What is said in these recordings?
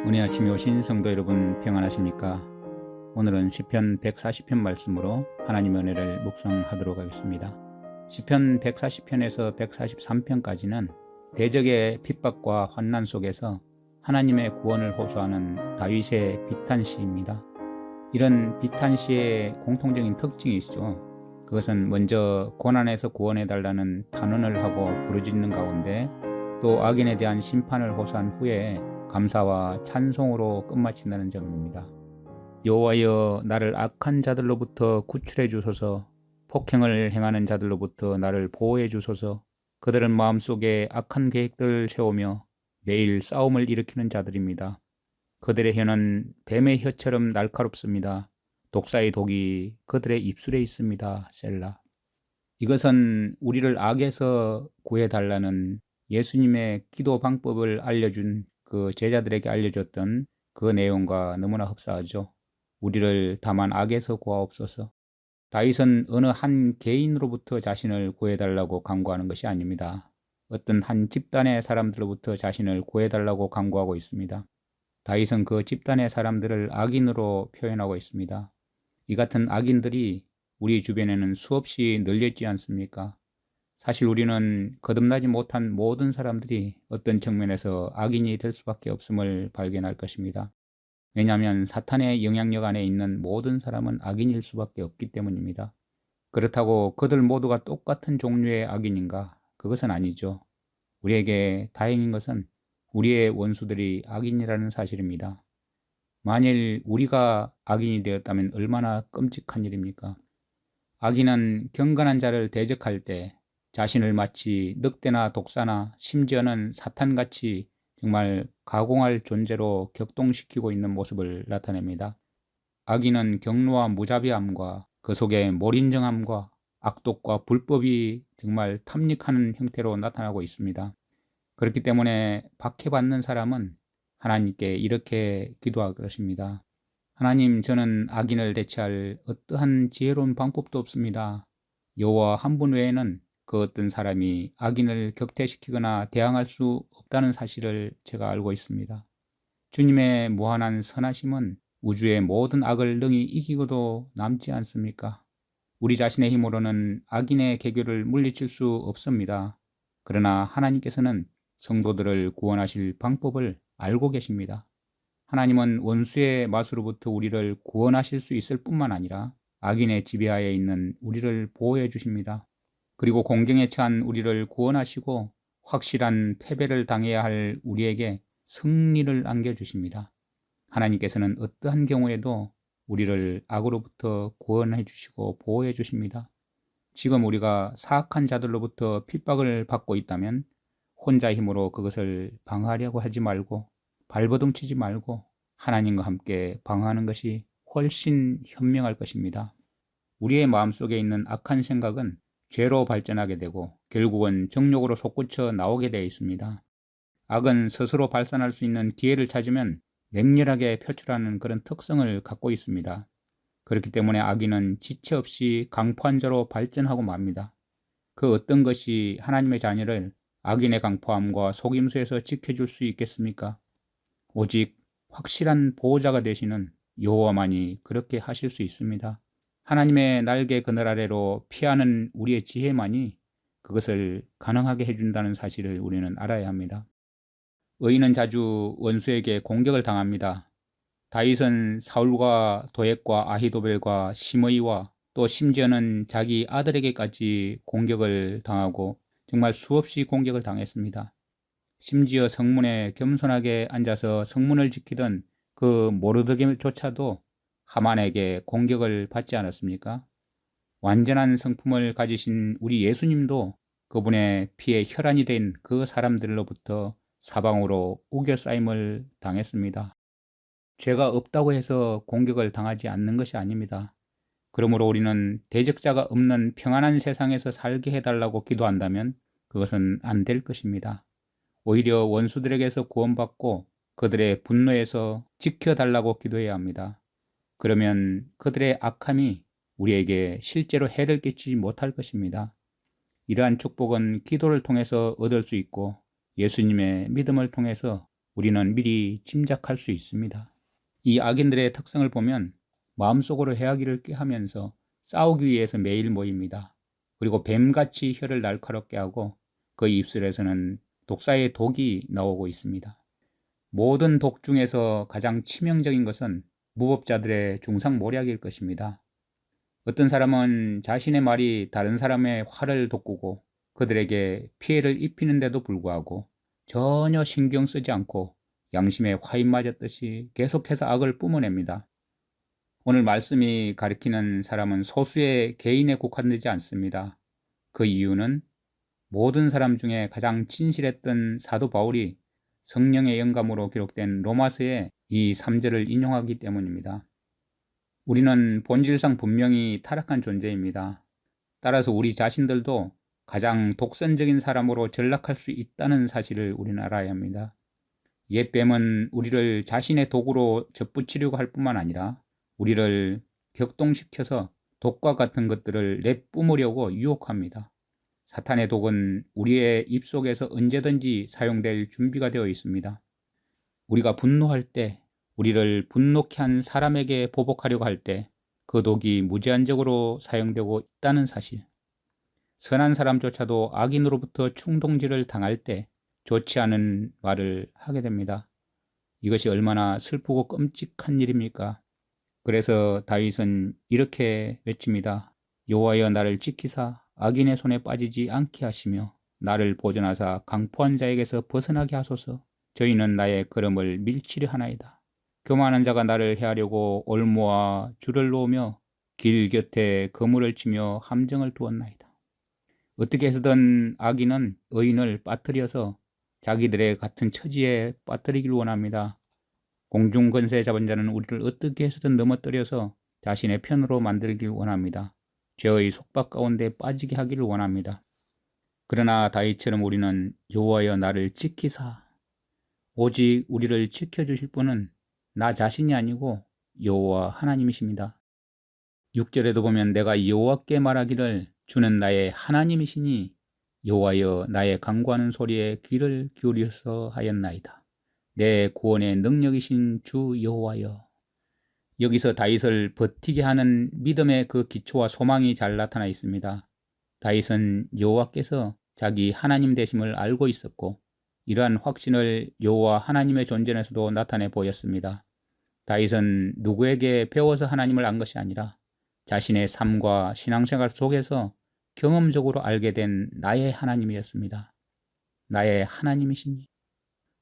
은혜 아침에 오신 성도 여러분 평안하십니까? 오늘은 시편 140편 말씀으로 하나님의 은혜를 묵상하도록 하겠습니다. 시편 140편에서 143편까지는 대적의 핍박과 환난 속에서 하나님의 구원을 호소하는 다윗의 비탄시입니다. 이런 비탄시의 공통적인 특징이 있죠. 그것은 먼저 고난에서 구원해달라는 탄원을 하고 부르짖는 가운데 또 악인에 대한 심판을 호소한 후에 감사와 찬송으로 끝마친다는 점입니다. 여호와여, 나를 악한 자들로부터 구출해 주소서. 폭행을 행하는 자들로부터 나를 보호해 주소서. 그들은 마음속에 악한 계획들을 세우며 매일 싸움을 일으키는 자들입니다. 그들의 혀는 뱀의 혀처럼 날카롭습니다. 독사의 독이 그들의 입술에 있습니다. 셀라. 이것은 우리를 악에서 구해달라는 예수님의 기도 방법을 알려준 그 제자들에게 알려줬던 그 내용과 너무나 흡사하죠. 우리를 다만 악에서 구하옵소서. 다윗은 어느 한 개인으로부터 자신을 구해달라고 간구하는 것이 아닙니다. 어떤 한 집단의 사람들로부터 자신을 구해달라고 간구하고 있습니다. 다윗은 그 집단의 사람들을 악인으로 표현하고 있습니다. 이 같은 악인들이 우리 주변에는 수없이 널렸지 않습니까? 사실 우리는 거듭나지 못한 모든 사람들이 어떤 측면에서 악인이 될 수밖에 없음을 발견할 것입니다. 왜냐하면 사탄의 영향력 안에 있는 모든 사람은 악인일 수밖에 없기 때문입니다. 그렇다고 그들 모두가 똑같은 종류의 악인인가? 그것은 아니죠. 우리에게 다행인 것은 우리의 원수들이 악인이라는 사실입니다. 만일 우리가 악인이 되었다면 얼마나 끔찍한 일입니까? 악인은 경건한 자를 대적할 때 자신을 마치 늑대나 독사나 심지어는 사탄같이 정말 가공할 존재로 격동시키고 있는 모습을 나타냅니다. 악인은 경로와 무자비함과 그 속에 몰인정함과 악독과 불법이 정말 탐닉하는 형태로 나타나고 있습니다. 그렇기 때문에 박해받는 사람은 하나님께 이렇게 기도할 것입니다. 하나님, 저는 악인을 대체할 어떠한 지혜로운 방법도 없습니다. 여호와 한 분 외에는 그 어떤 사람이 악인을 격퇴시키거나 대항할 수 없다는 사실을 제가 알고 있습니다. 주님의 무한한 선하심은 우주의 모든 악을 능히 이기고도 남지 않습니까? 우리 자신의 힘으로는 악인의 계교를 물리칠 수 없습니다. 그러나 하나님께서는 성도들을 구원하실 방법을 알고 계십니다. 하나님은 원수의 마수로부터 우리를 구원하실 수 있을 뿐만 아니라 악인의 지배하에 있는 우리를 보호해 주십니다. 그리고 공경에 처한 우리를 구원하시고 확실한 패배를 당해야 할 우리에게 승리를 안겨주십니다. 하나님께서는 어떠한 경우에도 우리를 악으로부터 구원해 주시고 보호해 주십니다. 지금 우리가 사악한 자들로부터 핍박을 받고 있다면 혼자 힘으로 그것을 방어하려고 하지 말고 발버둥 치지 말고 하나님과 함께 방어하는 것이 훨씬 현명할 것입니다. 우리의 마음속에 있는 악한 생각은 죄로 발전하게 되고 결국은 정욕으로 솟구쳐 나오게 되어 있습니다. 악은 스스로 발산할 수 있는 기회를 찾으면 맹렬하게 표출하는 그런 특성을 갖고 있습니다. 그렇기 때문에 악인은 지체 없이 강포한 자로 발전하고 맙니다. 그 어떤 것이 하나님의 자녀를 악인의 강포함과 속임수에서 지켜줄 수 있겠습니까? 오직 확실한 보호자가 되시는 여호와만이 그렇게 하실 수 있습니다. 하나님의 날개 그늘 아래로 피하는 우리의 지혜만이 그것을 가능하게 해준다는 사실을 우리는 알아야 합니다. 의인은 자주 원수에게 공격을 당합니다. 다윗은 사울과 도액과 아히도벨과 시므이와 또 심지어는 자기 아들에게까지 공격을 당하고 정말 수없이 공격을 당했습니다. 심지어 성문에 겸손하게 앉아서 성문을 지키던 그 모르드게조차도 하만에게 공격을 받지 않았습니까? 완전한 성품을 가지신 우리 예수님도 그분의 피에 혈안이 된 그 사람들로부터 사방으로 우겨싸임을 당했습니다. 죄가 없다고 해서 공격을 당하지 않는 것이 아닙니다. 그러므로 우리는 대적자가 없는 평안한 세상에서 살게 해달라고 기도한다면 그것은 안 될 것입니다. 오히려 원수들에게서 구원받고 그들의 분노에서 지켜달라고 기도해야 합니다. 그러면 그들의 악함이 우리에게 실제로 해를 끼치지 못할 것입니다. 이러한 축복은 기도를 통해서 얻을 수 있고 예수님의 믿음을 통해서 우리는 미리 짐작할 수 있습니다. 이 악인들의 특성을 보면 마음속으로 해악기를 꾀하면서 싸우기 위해서 매일 모입니다. 그리고 뱀같이 혀를 날카롭게 하고 그 입술에서는 독사의 독이 나오고 있습니다. 모든 독 중에서 가장 치명적인 것은 무법자들의 중상모략일 것입니다. 어떤 사람은 자신의 말이 다른 사람의 화를 돋구고 그들에게 피해를 입히는데도 불구하고 전혀 신경 쓰지 않고 양심에 화인 맞았듯이 계속해서 악을 뿜어냅니다. 오늘 말씀이 가리키는 사람은 소수의 개인에 국한되지 않습니다. 그 이유는 모든 사람 중에 가장 진실했던 사도 바울이 성령의 영감으로 기록된 로마서의 이 3절을 인용하기 때문입니다. 우리는 본질상 분명히 타락한 존재입니다. 따라서 우리 자신들도 가장 독선적인 사람으로 전락할 수 있다는 사실을 우리는 알아야 합니다. 옛 뱀은 우리를 자신의 독으로 접붙이려고 할 뿐만 아니라 우리를 격동시켜서 독과 같은 것들을 내뿜으려고 유혹합니다. 사탄의 독은 우리의 입속에서 언제든지 사용될 준비가 되어 있습니다. 우리가 분노할 때, 우리를 분노케 한 사람에게 보복하려고 할 때 그 독이 무제한적으로 사용되고 있다는 사실. 선한 사람조차도 악인으로부터 충동질을 당할 때 좋지 않은 말을 하게 됩니다. 이것이 얼마나 슬프고 끔찍한 일입니까? 그래서 다윗은 이렇게 외칩니다. 여호와여 나를 지키사 악인의 손에 빠지지 않게 하시며 나를 보존하사 강포한 자에게서 벗어나게 하소서. 저희는 나의 걸음을 밀치려 하나이다. 교만한 자가 나를 해하려고 올무와 줄을 놓으며 길 곁에 거물을 치며 함정을 두었나이다. 어떻게 해서든 악인은 의인을 빠뜨려서 자기들의 같은 처지에 빠뜨리길 원합니다. 공중 권세 잡은 자는 우리를 어떻게 해서든 넘어뜨려서 자신의 편으로 만들길 원합니다. 죄의 속박 가운데 빠지게 하기를 원합니다. 그러나 다윗처럼 우리는 여호와여 나를 지키사, 오직 우리를 지켜주실 분은 나 자신이 아니고 여호와 하나님이십니다. 6절에도 보면 내가 여호와께 말하기를 주는 나의 하나님이시니 여호와여 나의 간구하는 소리에 귀를 기울여서 하였나이다. 내 구원의 능력이신 주 여호와여. 여기서 다윗을 버티게 하는 믿음의 그 기초와 소망이 잘 나타나 있습니다. 다윗은 여호와께서 자기 하나님 되심을 알고 있었고 이러한 확신을 여호와 하나님의 존재에서도 나타내 보였습니다. 다윗은 누구에게 배워서 하나님을 안 것이 아니라 자신의 삶과 신앙생활 속에서 경험적으로 알게 된 나의 하나님이었습니다. 나의 하나님이시니.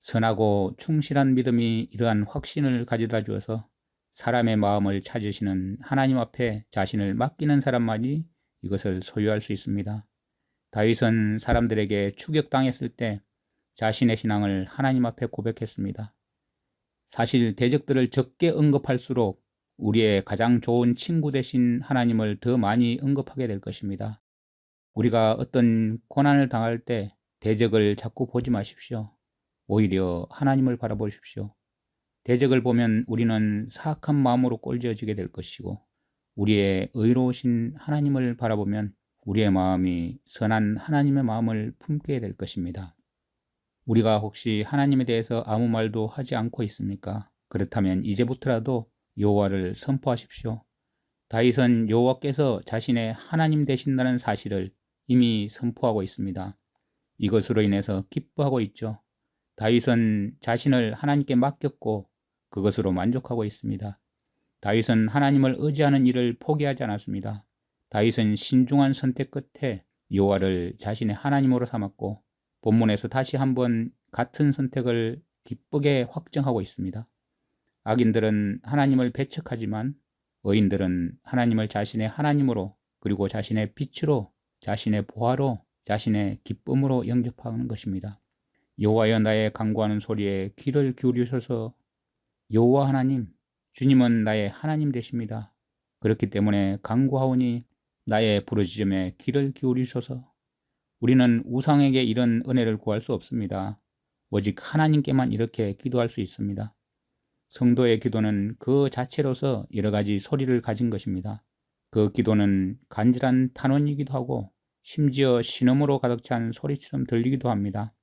선하고 충실한 믿음이 이러한 확신을 가져다 주어서 사람의 마음을 찾으시는 하나님 앞에 자신을 맡기는 사람만이 이것을 소유할 수 있습니다. 다윗은 사람들에게 추격당했을 때 자신의 신앙을 하나님 앞에 고백했습니다. 사실 대적들을 적게 언급할수록 우리의 가장 좋은 친구 되신 하나님을 더 많이 언급하게 될 것입니다. 우리가 어떤 고난을 당할 때 대적을 자꾸 보지 마십시오. 오히려 하나님을 바라보십시오. 대적을 보면 우리는 사악한 마음으로 꼴지어지게 될 것이고 우리의 의로우신 하나님을 바라보면 우리의 마음이 선한 하나님의 마음을 품게 될 것입니다. 우리가 혹시 하나님에 대해서 아무 말도 하지 않고 있습니까? 그렇다면 이제부터라도 여호와를 선포하십시오. 다윗은 여호와께서 자신의 하나님 되신다는 사실을 이미 선포하고 있습니다. 이것으로 인해서 기뻐하고 있죠. 다윗은 자신을 하나님께 맡겼고 그것으로 만족하고 있습니다. 다윗은 하나님을 의지하는 일을 포기하지 않았습니다. 다윗은 신중한 선택 끝에 여호와를 자신의 하나님으로 삼았고 본문에서 다시 한번 같은 선택을 기쁘게 확정하고 있습니다. 악인들은 하나님을 배척하지만 의인들은 하나님을 자신의 하나님으로 그리고 자신의 빛으로 자신의 보화로 자신의 기쁨으로 영접하는 것입니다. 여호와여 나의 간구하는 소리에 귀를 기울이셔서 여호와 하나님, 주님은 나의 하나님 되십니다. 그렇기 때문에 간구하오니 나의 부르짖음에 귀를 기울이셔서. 우리는 우상에게 이런 은혜를 구할 수 없습니다. 오직 하나님께만 이렇게 기도할 수 있습니다. 성도의 기도는 그 자체로서 여러 가지 소리를 가진 것입니다. 그 기도는 간절한 탄원이기도 하고 심지어 신음으로 가득 찬 소리처럼 들리기도 합니다.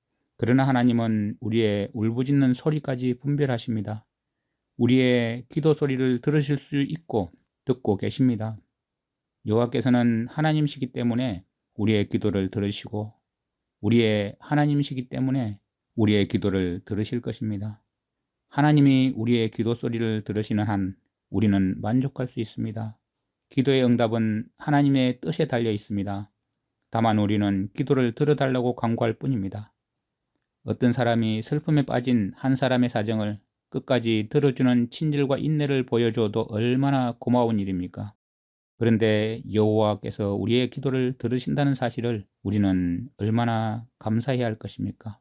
그러나 하나님은 우리의 울부짖는 소리까지 분별하십니다. 우리의 기도 소리를 들으실 수 있고 듣고 계십니다. 여호와께서는 하나님이시기 때문에 우리의 기도를 들으시고 우리의 하나님이시기 때문에 우리의 기도를 들으실 것입니다. 하나님이 우리의 기도 소리를 들으시는 한 우리는 만족할 수 있습니다. 기도의 응답은 하나님의 뜻에 달려 있습니다. 다만 우리는 기도를 들어달라고 간구할 뿐입니다. 어떤 사람이 슬픔에 빠진 한 사람의 사정을 끝까지 들어주는 친절과 인내를 보여줘도 얼마나 고마운 일입니까? 그런데 여호와께서 우리의 기도를 들으신다는 사실을 우리는 얼마나 감사해야 할 것입니까?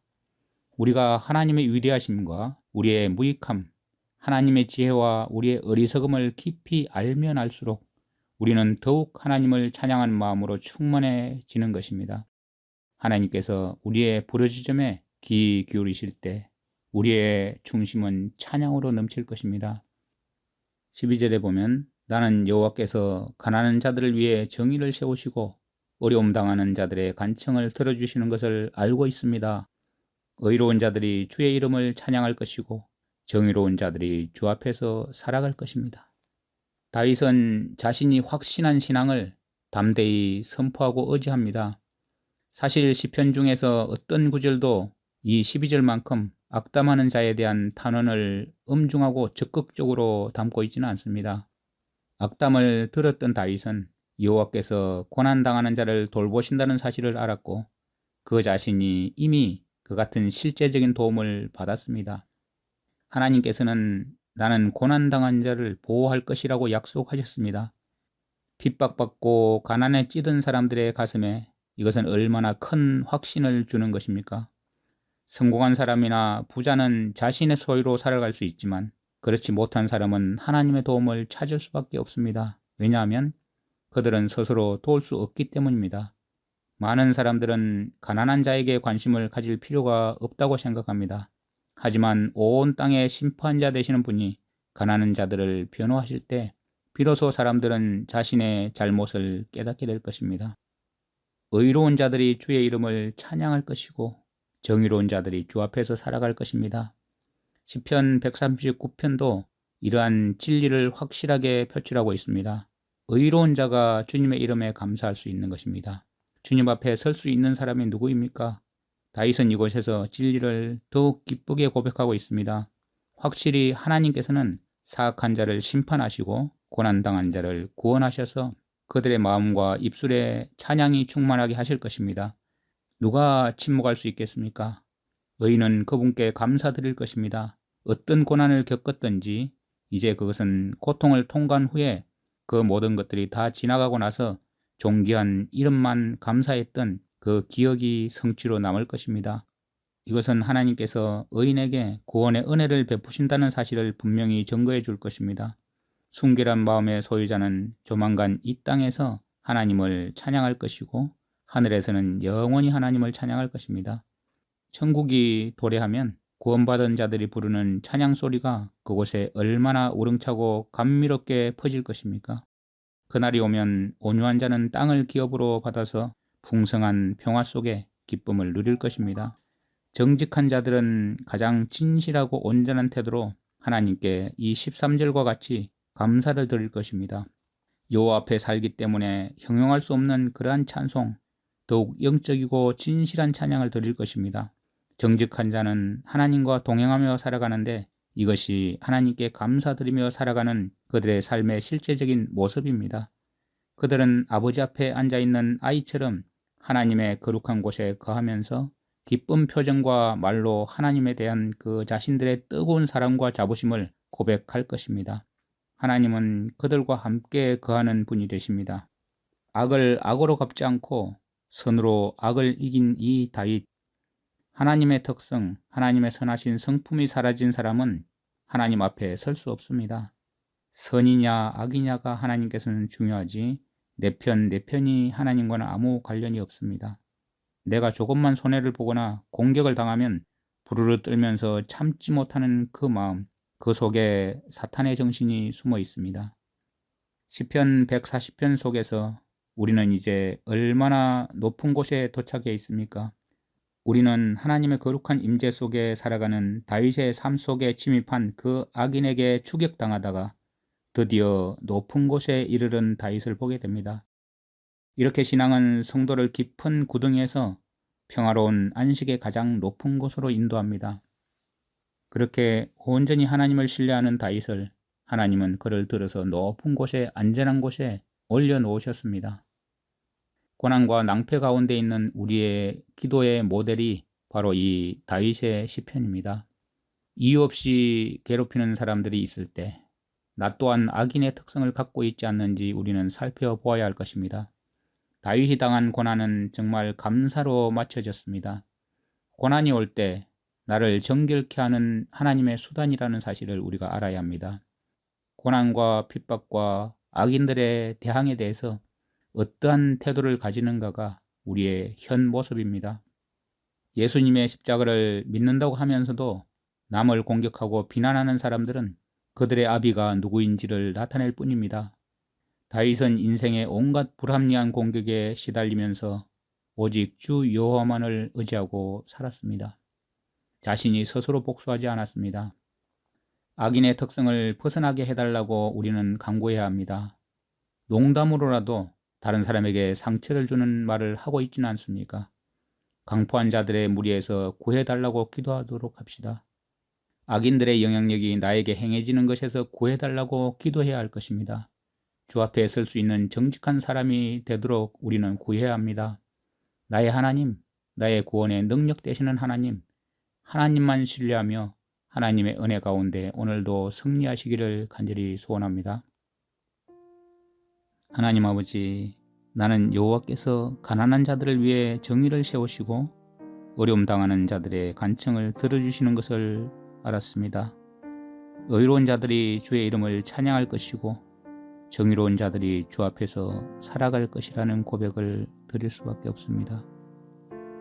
우리가 하나님의 위대하심과 우리의 무익함, 하나님의 지혜와 우리의 어리석음을 깊이 알면 알수록 우리는 더욱 하나님을 찬양하는 마음으로 충만해지는 것입니다. 하나님께서 우리의 부르짖음에 귀 기울이실 때 우리의 중심은 찬양으로 넘칠 것입니다. 12절에 보면 나는 여호와께서 가난한 자들을 위해 정의를 세우시고 어려움 당하는 자들의 간청을 들어주시는 것을 알고 있습니다. 의로운 자들이 주의 이름을 찬양할 것이고 정의로운 자들이 주 앞에서 살아갈 것입니다. 다윗은 자신이 확신한 신앙을 담대히 선포하고 의지합니다. 사실 시편 중에서 어떤 구절도 이 12절만큼 악담하는 자에 대한 탄원을 엄중하고 적극적으로 담고 있지는 않습니다. 악담을 들었던 다윗은 여호와께서 고난당하는 자를 돌보신다는 사실을 알았고 그 자신이 이미 그 같은 실제적인 도움을 받았습니다. 하나님께서는 나는 고난당한 자를 보호할 것이라고 약속하셨습니다. 핍박받고 가난에 찌든 사람들의 가슴에 이것은 얼마나 큰 확신을 주는 것입니까? 성공한 사람이나 부자는 자신의 소유로 살아갈 수 있지만 그렇지 못한 사람은 하나님의 도움을 찾을 수밖에 없습니다. 왜냐하면 그들은 스스로 도울 수 없기 때문입니다. 많은 사람들은 가난한 자에게 관심을 가질 필요가 없다고 생각합니다. 하지만 온 땅의 심판자 되시는 분이 가난한 자들을 변호하실 때 비로소 사람들은 자신의 잘못을 깨닫게 될 것입니다. 의로운 자들이 주의 이름을 찬양할 것이고 정의로운 자들이 주 앞에서 살아갈 것입니다. 시편 139편도 이러한 진리를 확실하게 표출하고 있습니다. 의로운 자가 주님의 이름에 감사할 수 있는 것입니다. 주님 앞에 설 수 있는 사람이 누구입니까? 다윗은 이곳에서 진리를 더욱 기쁘게 고백하고 있습니다. 확실히 하나님께서는 사악한 자를 심판하시고 고난당한 자를 구원하셔서 그들의 마음과 입술에 찬양이 충만하게 하실 것입니다. 누가 침묵할 수 있겠습니까? 의인은 그분께 감사드릴 것입니다. 어떤 고난을 겪었든지 이제 그것은 고통을 통과한 후에 그 모든 것들이 다 지나가고 나서 존귀한 이름만 감사했던 그 기억이 성취로 남을 것입니다. 이것은 하나님께서 의인에게 구원의 은혜를 베푸신다는 사실을 분명히 증거해 줄 것입니다. 순결한 마음의 소유자는 조만간 이 땅에서 하나님을 찬양할 것이고 하늘에서는 영원히 하나님을 찬양할 것입니다. 천국이 도래하면 구원받은 자들이 부르는 찬양 소리가 그곳에 얼마나 우렁차고 감미롭게 퍼질 것입니까? 그날이 오면 온유한 자는 땅을 기업으로 받아서 풍성한 평화 속에 기쁨을 누릴 것입니다. 정직한 자들은 가장 진실하고 온전한 태도로 하나님께 이 13절과 같이 감사를 드릴 것입니다. 여호와 앞에 살기 때문에 형용할 수 없는 그러한 찬송, 더욱 영적이고 진실한 찬양을 드릴 것입니다. 정직한 자는 하나님과 동행하며 살아가는데 이것이 하나님께 감사드리며 살아가는 그들의 삶의 실제적인 모습입니다. 그들은 아버지 앞에 앉아있는 아이처럼 하나님의 거룩한 곳에 거하면서 기쁜 표정과 말로 하나님에 대한 그 자신들의 뜨거운 사랑과 자부심을 고백할 것입니다. 하나님은 그들과 함께 거하는 분이 되십니다. 악을 악으로 갚지 않고 선으로 악을 이긴 이 다윗, 하나님의 특성, 하나님의 선하신 성품이 사라진 사람은 하나님 앞에 설 수 없습니다. 선이냐 악이냐가 하나님께서는 중요하지 내 편이 하나님과는 아무 관련이 없습니다. 내가 조금만 손해를 보거나 공격을 당하면 부르르 떨면서 참지 못하는 그 마음, 그 속에 사탄의 정신이 숨어 있습니다. 시편 140편 속에서 우리는 이제 얼마나 높은 곳에 도착해 있습니까? 우리는 하나님의 거룩한 임재 속에 살아가는 다윗의 삶 속에 침입한 그 악인에게 추격당하다가 드디어 높은 곳에 이르른 다윗을 보게 됩니다. 이렇게 신앙은 성도를 깊은 구덩이에서 평화로운 안식의 가장 높은 곳으로 인도합니다. 그렇게 온전히 하나님을 신뢰하는 다윗을 하나님은 그를 들어서 높은 곳에, 안전한 곳에 올려놓으셨습니다. 고난과 낭패 가운데 있는 우리의 기도의 모델이 바로 이 다윗의 시편입니다. 이유 없이 괴롭히는 사람들이 있을 때 나 또한 악인의 특성을 갖고 있지 않는지 우리는 살펴보아야 할 것입니다. 다윗이 당한 고난은 정말 감사로 맞춰졌습니다. 고난이 올 때 나를 정결케 하는 하나님의 수단이라는 사실을 우리가 알아야 합니다. 고난과 핍박과 악인들의 대항에 대해서 어떠한 태도를 가지는가가 우리의 현 모습입니다. 예수님의 십자가를 믿는다고 하면서도 남을 공격하고 비난하는 사람들은 그들의 아비가 누구인지를 나타낼 뿐입니다. 다윗은 인생의 온갖 불합리한 공격에 시달리면서 오직 주 여호와만을 의지하고 살았습니다. 자신이 스스로 복수하지 않았습니다. 악인의 특성을 벗어나게 해달라고 우리는 간구해야 합니다. 농담으로라도 다른 사람에게 상처를 주는 말을 하고 있지는 않습니까? 강포한 자들의 무리에서 구해달라고 기도하도록 합시다. 악인들의 영향력이 나에게 행해지는 것에서 구해달라고 기도해야 할 것입니다. 주 앞에 설 수 있는 정직한 사람이 되도록 우리는 구해야 합니다. 나의 하나님, 나의 구원의 능력 되시는 하나님, 하나님만 신뢰하며 하나님의 은혜 가운데 오늘도 승리하시기를 간절히 소원합니다. 하나님 아버지, 나는 여호와께서 가난한 자들을 위해 정의를 세우시고 어려움 당하는 자들의 간청을 들어주시는 것을 알았습니다. 의로운 자들이 주의 이름을 찬양할 것이고 정의로운 자들이 주 앞에서 살아갈 것이라는 고백을 드릴 수밖에 없습니다.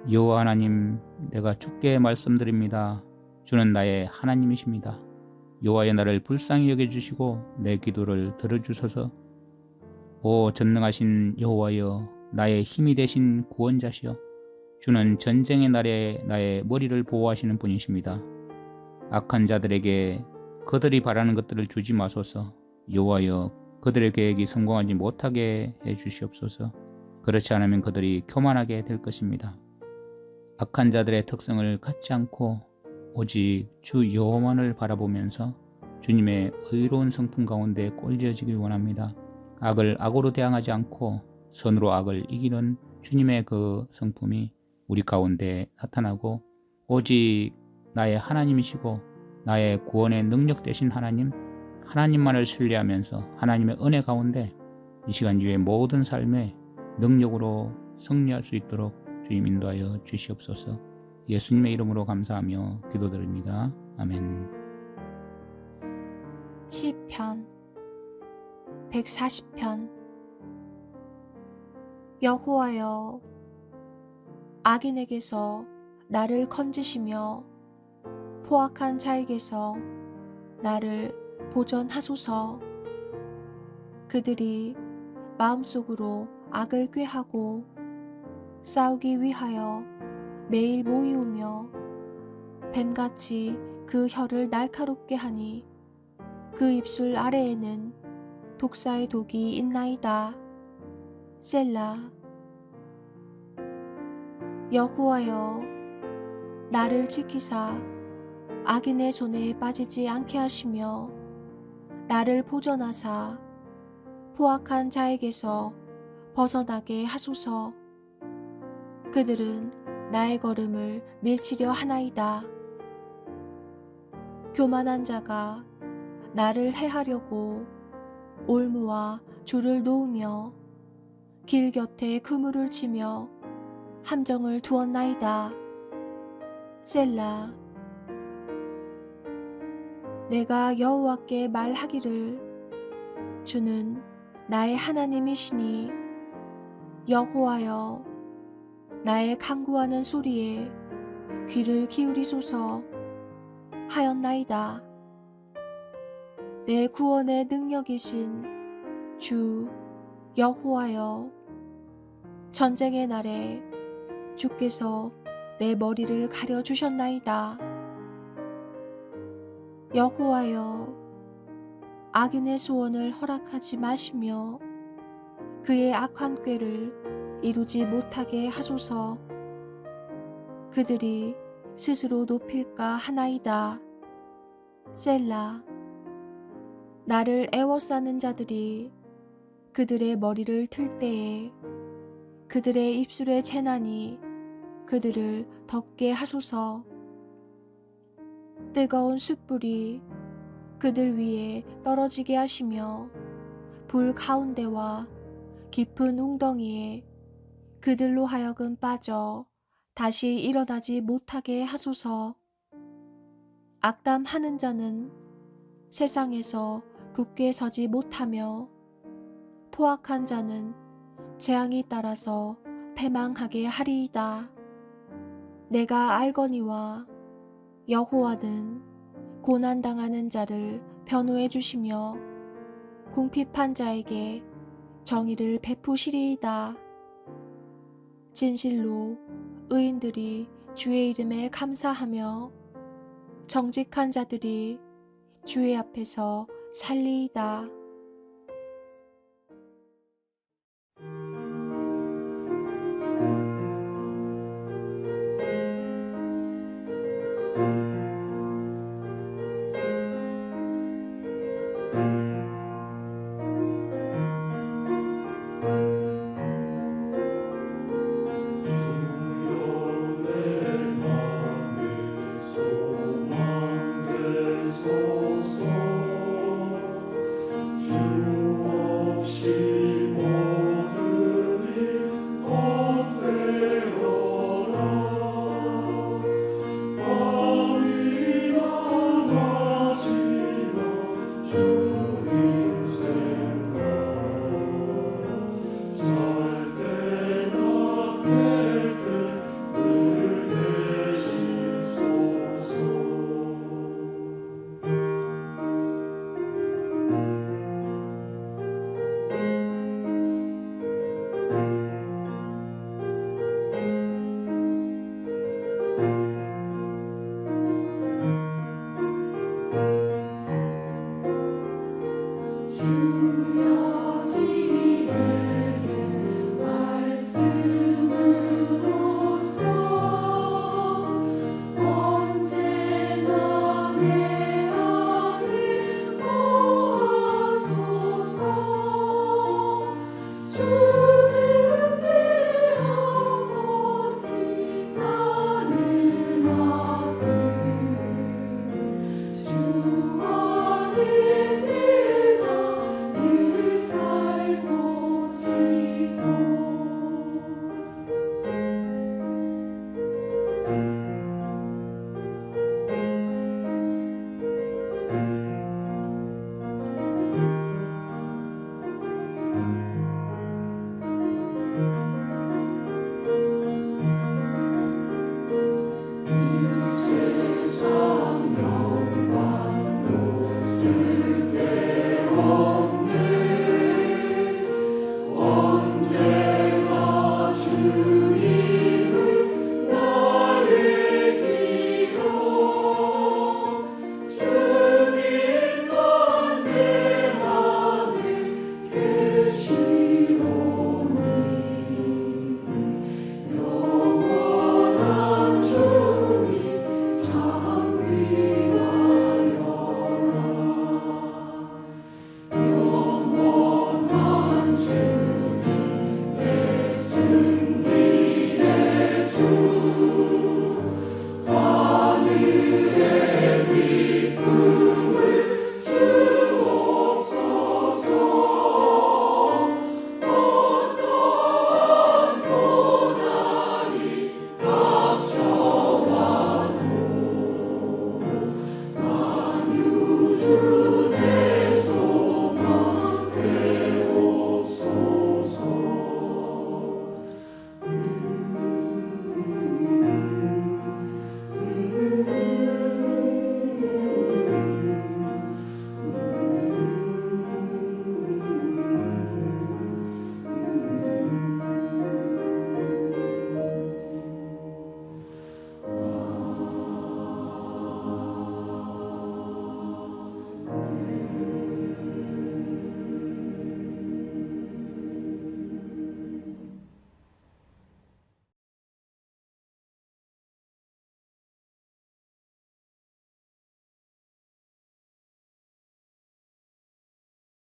여호와 하나님, 내가 주께 말씀드립니다. 주는 나의 하나님이십니다. 여호와여, 나를 불쌍히 여겨주시고 내 기도를 들어주소서. 오 전능하신 여호와여, 나의 힘이 되신 구원자시여, 주는 전쟁의 날에 나의 머리를 보호하시는 분이십니다. 악한 자들에게 그들이 바라는 것들을 주지 마소서. 여호와여, 그들의 계획이 성공하지 못하게 해주시옵소서. 그렇지 않으면 그들이 교만하게 될 것입니다. 악한 자들의 특성을 갖지 않고 오직 주 여호와만을 바라보면서 주님의 의로운 성품 가운데 꼴지어지길 원합니다. 악을 악으로 대항하지 않고 선으로 악을 이기는 주님의 그 성품이 우리 가운데 나타나고 오직 나의 하나님이시고 나의 구원의 능력 되신 하나님만을 신뢰하면서 하나님의 은혜 가운데 이 시간 주의 모든 삶의 능력으로 승리할 수 있도록 주님 인도하여 주시옵소서. 예수님의 이름으로 감사하며 기도드립니다. 아멘. 시편 140편. 여호와여, 악인에게서 나를 건지시며 포악한 자에게서 나를 보전하소서. 그들이 마음속으로 악을 꾀하고 싸우기 위하여 매일 모이우며 뱀같이 그 혀를 날카롭게 하니 그 입술 아래에는 독사의 독이 있나이다. 셀라. 여호와여, 나를 지키사 악인의 손에 빠지지 않게 하시며 나를 보전하사 포악한 자에게서 벗어나게 하소서. 그들은 나의 걸음을 밀치려 하나이다. 교만한 자가 나를 해하려고 올무와 줄을 놓으며 길 곁에 그물을 치며 함정을 두었나이다. 셀라. 내가 여호와께 말하기를 주는 나의 하나님이시니 여호와여, 나의 간구하는 소리에 귀를 기울이소서 하였나이다. 내 구원의 능력이신 주 여호와여, 전쟁의 날에 주께서 내 머리를 가려 주셨나이다. 여호와여, 악인의 소원을 허락하지 마시며 그의 악한 꾀를 이루지 못하게 하소서. 그들이 스스로 높일까 하나이다. 셀라. 나를 애워싸는 자들이 그들의 머리를 틀 때에 그들의 입술의 재난이 그들을 덮게 하소서. 뜨거운 숯불이 그들 위에 떨어지게 하시며 불 가운데와 깊은 웅덩이에 그들로 하여금 빠져 다시 일어나지 못하게 하소서. 악담하는 자는 세상에서 굳게 서지 못하며 포악한 자는 재앙이 따라서 패망하게 하리이다. 내가 알거니와 여호와는 고난당하는 자를 변호해 주시며 궁핍한 자에게 정의를 베푸시리이다. 진실로 의인들이 주의 이름에 감사하며 정직한 자들이 주의 앞에서 살리이다.